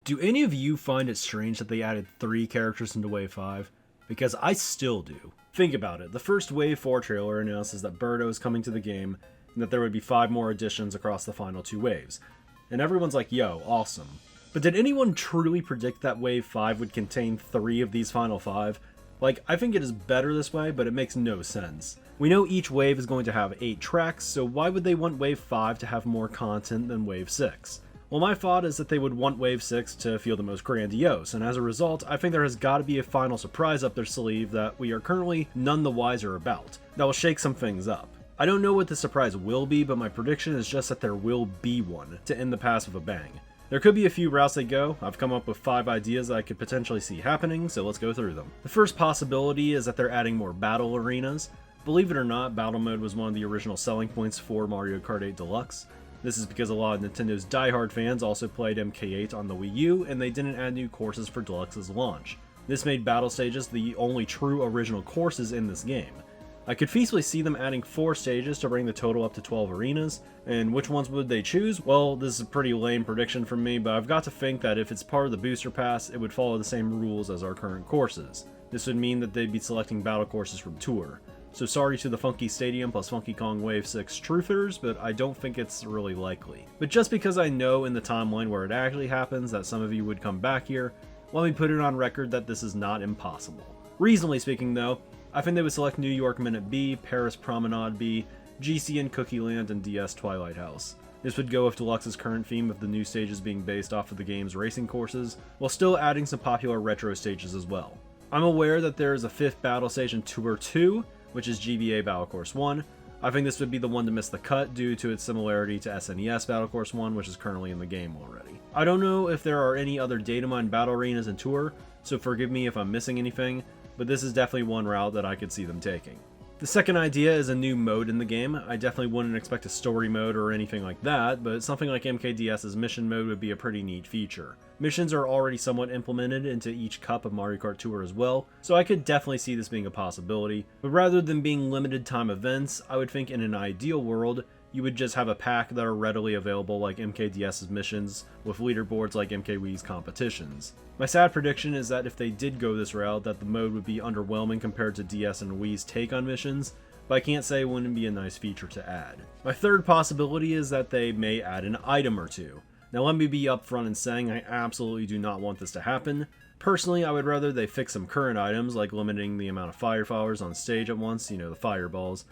Do any of you find it strange that they added 3 characters into Wave 5? Because I still do. Think about it, the first Wave 4 trailer announces that Birdo is coming to the game, and that there would be 5 more additions across the final 2 waves. And everyone's like, yo, awesome. But did anyone truly predict that Wave 5 would contain 3 of these final 5? Like, I think it is better this way, but it makes no sense. We know each wave is going to have 8 tracks, so why would they want Wave 5 to have more content than Wave 6? Well, my thought is that they would want Wave 6 to feel the most grandiose, and as a result, I think there has got to be a final surprise up their sleeve that we are currently none the wiser about, that will shake some things up. I don't know what the surprise will be, but my prediction is just that there will be one, to end the pass with a bang. There could be a few routes they go. I've come up with 5 ideas that I could potentially see happening, so let's go through them. The first possibility is that they're adding more battle arenas. Believe it or not, battle mode was one of the original selling points for Mario Kart 8 Deluxe. This is because a lot of Nintendo's diehard fans also played MK8 on the Wii U, and they didn't add new courses for Deluxe's launch. This made battle stages the only true original courses in this game. I could feasibly see them adding 4 stages to bring the total up to 12 arenas, and which ones would they choose? Well, this is a pretty lame prediction from me, but I've got to think that if it's part of the booster pass, it would follow the same rules as our current courses. This would mean that they'd be selecting battle courses from Tour. So sorry to the Funky Stadium plus Funky Kong Wave 6 truthers, but I don't think it's really likely. But just because I know in the timeline where it actually happens that some of you would come back here, let me put it on record that this is not impossible. Reasonably speaking though, I think they would select New York Minute B, Paris Promenade B, GCN Cookie Land, and DS Twilight House. This would go with Deluxe's current theme of the new stages being based off of the game's racing courses, while still adding some popular retro stages as well. I'm aware that there is a 5th battle stage in Tour 2, which is GBA Battle Course 1. I think this would be the one to miss the cut due to its similarity to SNES Battle Course 1, which is currently in the game already. I don't know if there are any other datamine battle arenas in Tour, so forgive me if I'm missing anything, but this is definitely one route that I could see them taking. The second idea is a new mode in the game. I definitely wouldn't expect a story mode or anything like that, but something like MKDS's mission mode would be a pretty neat feature. Missions are already somewhat implemented into each cup of Mario Kart Tour as well, so I could definitely see this being a possibility, but rather than being limited time events, I would think in an ideal world, you would just have a pack that are readily available like MKDS's missions, with leaderboards like MKWii's competitions. My sad prediction is that if they did go this route, that the mode would be underwhelming compared to DS and Wii's take on missions, but I can't say it wouldn't be a nice feature to add. My third possibility is that they may add an item or two. Now let me be upfront in saying I absolutely do not want this to happen. Personally, I would rather they fix some current items like limiting the amount of fire flowers on stage at once, the fireballs,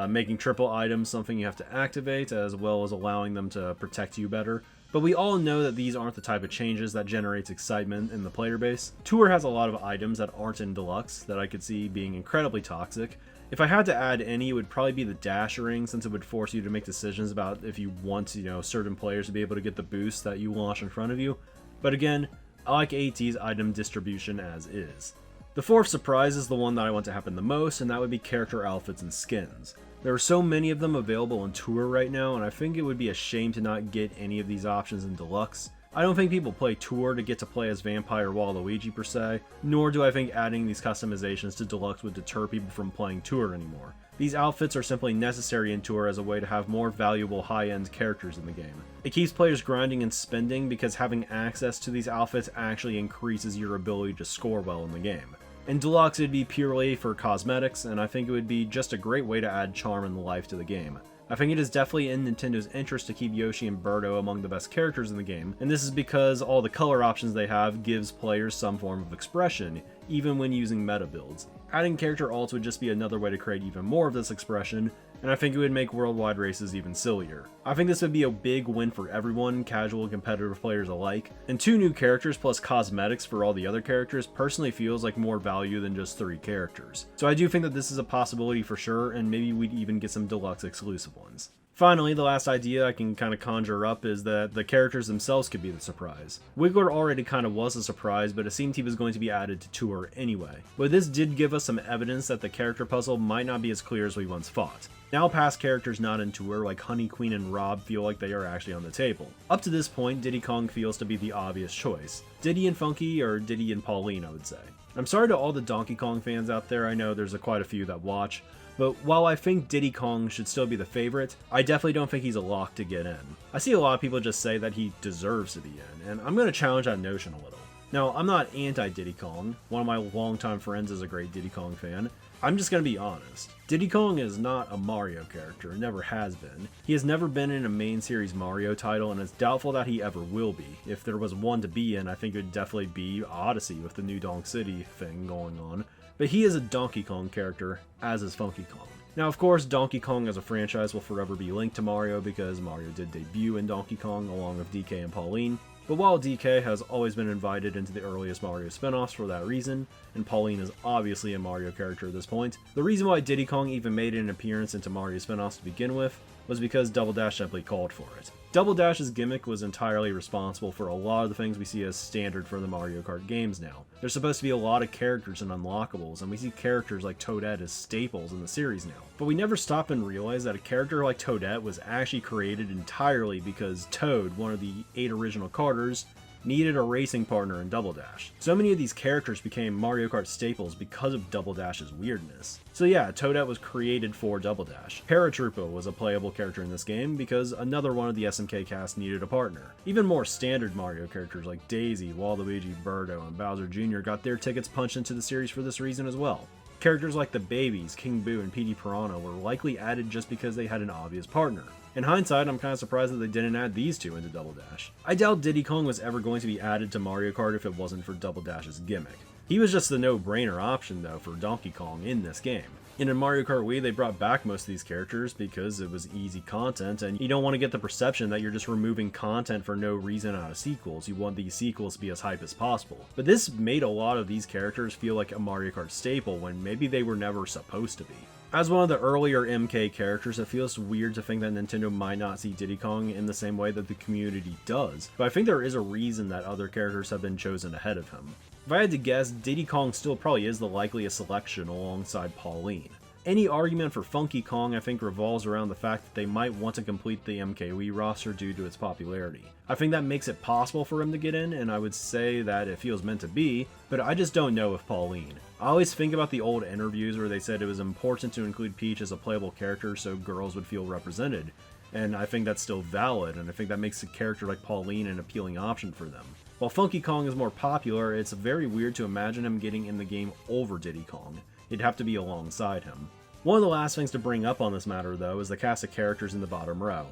making triple items something you have to activate, as well as allowing them to protect you better. But we all know that these aren't the type of changes that generates excitement in the player base. Tour has a lot of items that aren't in Deluxe that I could see being incredibly toxic. If I had to add any, it would probably be the dash ring, since it would force you to make decisions about if you want, certain players to be able to get the boost that you launch in front of you. But again, I like AT's item distribution as is. The fourth surprise is the one that I want to happen the most, and that would be character outfits and skins. There are so many of them available in Tour right now, and I think it would be a shame to not get any of these options in Deluxe. I don't think people play Tour to get to play as Vampire Waluigi per se, nor do I think adding these customizations to Deluxe would deter people from playing Tour anymore. These outfits are simply necessary in Tour as a way to have more valuable high-end characters in the game. It keeps players grinding and spending because having access to these outfits actually increases your ability to score well in the game. In Deluxe, it'd be purely for cosmetics, and I think it would be just a great way to add charm and life to the game. I think it is definitely in Nintendo's interest to keep Yoshi and Birdo among the best characters in the game, and this is because all the color options they have gives players some form of expression, even when using meta builds. Adding character alts would just be another way to create even more of this expression, and I think it would make worldwide races even sillier. I think this would be a big win for everyone, casual and competitive players alike, and 2 new characters plus cosmetics for all the other characters personally feels like more value than just 3 characters. So I do think that this is a possibility for sure, and maybe we'd even get some Deluxe exclusive ones. Finally, the last idea I can kind of conjure up is that the characters themselves could be the surprise. Wiggler already kind of was a surprise, but it seemed he was going to be added to Tour anyway. But this did give us some evidence that the character puzzle might not be as clear as we once thought. Now past characters not in Tour like Honey Queen and Rob feel like they are actually on the table. Up to this point, Diddy Kong feels to be the obvious choice. Diddy and Funky, or Diddy and Pauline I would say. I'm sorry to all the Donkey Kong fans out there, I know there's quite a few that watch, But while I think Diddy Kong should still be the favorite, I definitely don't think he's a lock to get in. I see a lot of people just say that he deserves to be in, and I'm going to challenge that notion a little. Now, I'm not anti-Diddy Kong. One of my longtime friends is a great Diddy Kong fan. I'm just going to be honest. Diddy Kong is not a Mario character, never has been. He has never been in a main series Mario title, and it's doubtful that he ever will be. If there was one to be in, I think it would definitely be Odyssey with the New Donk City thing going on. But he is a Donkey Kong character, as is Funky Kong. Now, of course, Donkey Kong as a franchise will forever be linked to Mario because Mario did debut in Donkey Kong along with DK and Pauline. But while DK has always been invited into the earliest Mario spin-offs for that reason, and Pauline is obviously a Mario character at this point, the reason why Diddy Kong even made an appearance into Mario spin-offs to begin with was because Double Dash simply called for it. Double Dash's gimmick was entirely responsible for a lot of the things we see as standard for the Mario Kart games now. There's supposed to be a lot of characters and unlockables, and we see characters like Toadette as staples in the series now. But we never stop and realize that a character like Toadette was actually created entirely because Toad, one of the 8 original karters, needed a racing partner in Double Dash. So many of these characters became Mario Kart staples because of Double Dash's weirdness. So yeah, Toadette was created for Double Dash. Paratroopa was a playable character in this game because another one of the SMK cast needed a partner. Even more standard Mario characters like Daisy, Waluigi, Birdo, and Bowser Jr. got their tickets punched into the series for this reason as well. Characters like the Babies, King Boo, and Petey Piranha were likely added just because they had an obvious partner. In hindsight, I'm kind of surprised that they didn't add these two into Double Dash. I doubt Diddy Kong was ever going to be added to Mario Kart if it wasn't for Double Dash's gimmick. He was just the no-brainer option though for Donkey Kong in this game. And in Mario Kart Wii, they brought back most of these characters because it was easy content, and you don't want to get the perception that you're just removing content for no reason out of sequels. You want these sequels to be as hype as possible. But this made a lot of these characters feel like a Mario Kart staple when maybe they were never supposed to be. As one of the earlier MK characters, it feels weird to think that Nintendo might not see Diddy Kong in the same way that the community does, but I think there is a reason that other characters have been chosen ahead of him. If I had to guess, Diddy Kong still probably is the likeliest selection alongside Pauline. Any argument for Funky Kong I think revolves around the fact that they might want to complete the MKWii roster due to its popularity. I think that makes it possible for him to get in, and I would say that it feels meant to be, but I just don't know with Pauline. I always think about the old interviews where they said it was important to include Peach as a playable character so girls would feel represented, and I think that's still valid, and I think that makes a character like Pauline an appealing option for them. While Funky Kong is more popular, it's very weird to imagine him getting in the game over Diddy Kong. It'd have to be alongside him. One of the last things to bring up on this matter, though, is the cast of characters in the bottom row.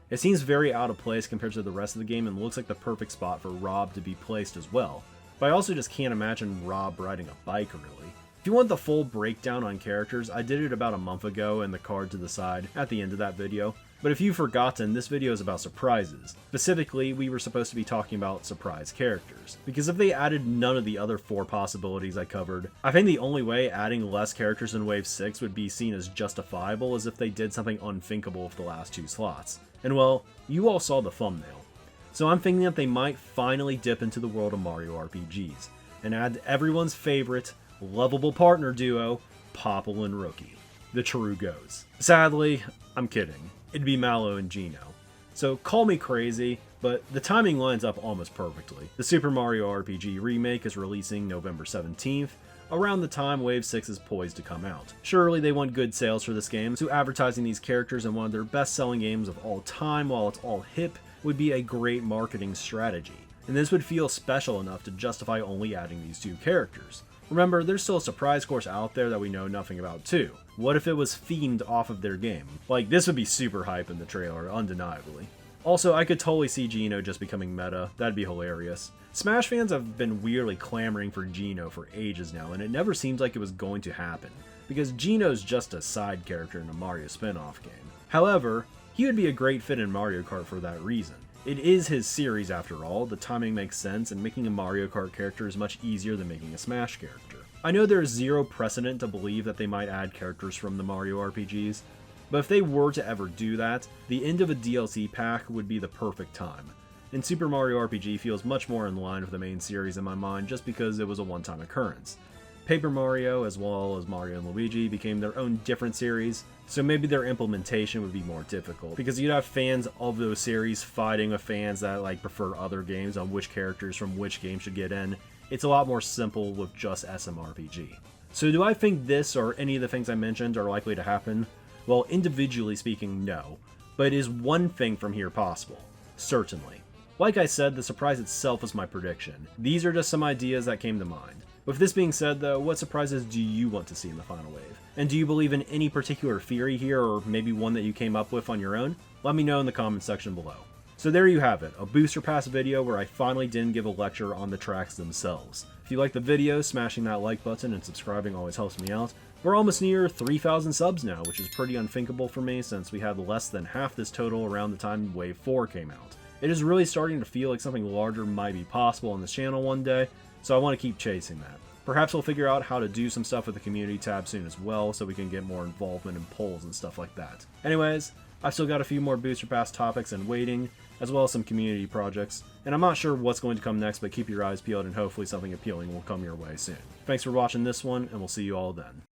It seems very out of place compared to the rest of the game and looks like the perfect spot for Rob to be placed as well, but I also just can't imagine Rob riding a bike, really. If you want the full breakdown on characters, I did it about a month ago in the card to the side at the end of that video, but if you've forgotten, this video is about surprises. Specifically, we were supposed to be talking about surprise characters, because if they added none of the other 4 possibilities I covered, I think the only way adding less characters in Wave 6 would be seen as justifiable is if they did something unthinkable with the last 2 slots. And well, you all saw the thumbnail. So I'm thinking that they might finally dip into the world of Mario RPGs, and add everyone's favorite, lovable partner duo, Popple and Rookie. The true goes. Sadly, I'm kidding. It'd be Mallow and Gino. So call me crazy, but the timing lines up almost perfectly. The Super Mario RPG Remake is releasing November 17th, around the time Wave 6 is poised to come out. Surely they want good sales for this game, so advertising these characters in one of their best-selling games of all time while it's all hip would be a great marketing strategy. And this would feel special enough to justify only adding these 2 characters. Remember, there's still a surprise course out there that we know nothing about too. What if it was themed off of their game? Like, this would be super hype in the trailer, undeniably. Also, I could totally see Gino just becoming meta. That'd be hilarious. Smash fans have been weirdly clamoring for Gino for ages now, and it never seems like it was going to happen, because Gino's just a side character in a Mario spin-off game. However, he would be a great fit in Mario Kart for that reason. It is his series after all, the timing makes sense, and making a Mario Kart character is much easier than making a Smash character. I know there is zero precedent to believe that they might add characters from the Mario RPGs, but if they were to ever do that, the end of a DLC pack would be the perfect time. And Super Mario RPG feels much more in line with the main series in my mind just because it was a one-time occurrence. Paper Mario, as well as Mario and Luigi, became their own different series, so maybe their implementation would be more difficult, because you'd have fans of those series fighting with fans that prefer other games on which characters from which game should get in. It's a lot more simple with just SMRPG. So do I think this or any of the things I mentioned are likely to happen? Well, individually speaking, no. But is one thing from here possible? Certainly. Like I said, the surprise itself is my prediction. These are just some ideas that came to mind. With this being said though, what surprises do you want to see in the final wave? And do you believe in any particular theory here, or maybe one that you came up with on your own? Let me know in the comment section below. So there you have it, a Booster Pass video where I finally didn't give a lecture on the tracks themselves. If you like the video, smashing that like button and subscribing always helps me out. We're almost near 3,000 subs now, which is pretty unthinkable for me since we had less than half this total around the time Wave 4 came out. It is really starting to feel like something larger might be possible on this channel one day, so I want to keep chasing that. Perhaps we'll figure out how to do some stuff with the community tab soon as well, so we can get more involvement in polls and stuff like that. Anyways, I've still got a few more Booster Pass topics in waiting, as well as some community projects, and I'm not sure what's going to come next, but keep your eyes peeled and hopefully something appealing will come your way soon. Thanks for watching this one, and we'll see you all then.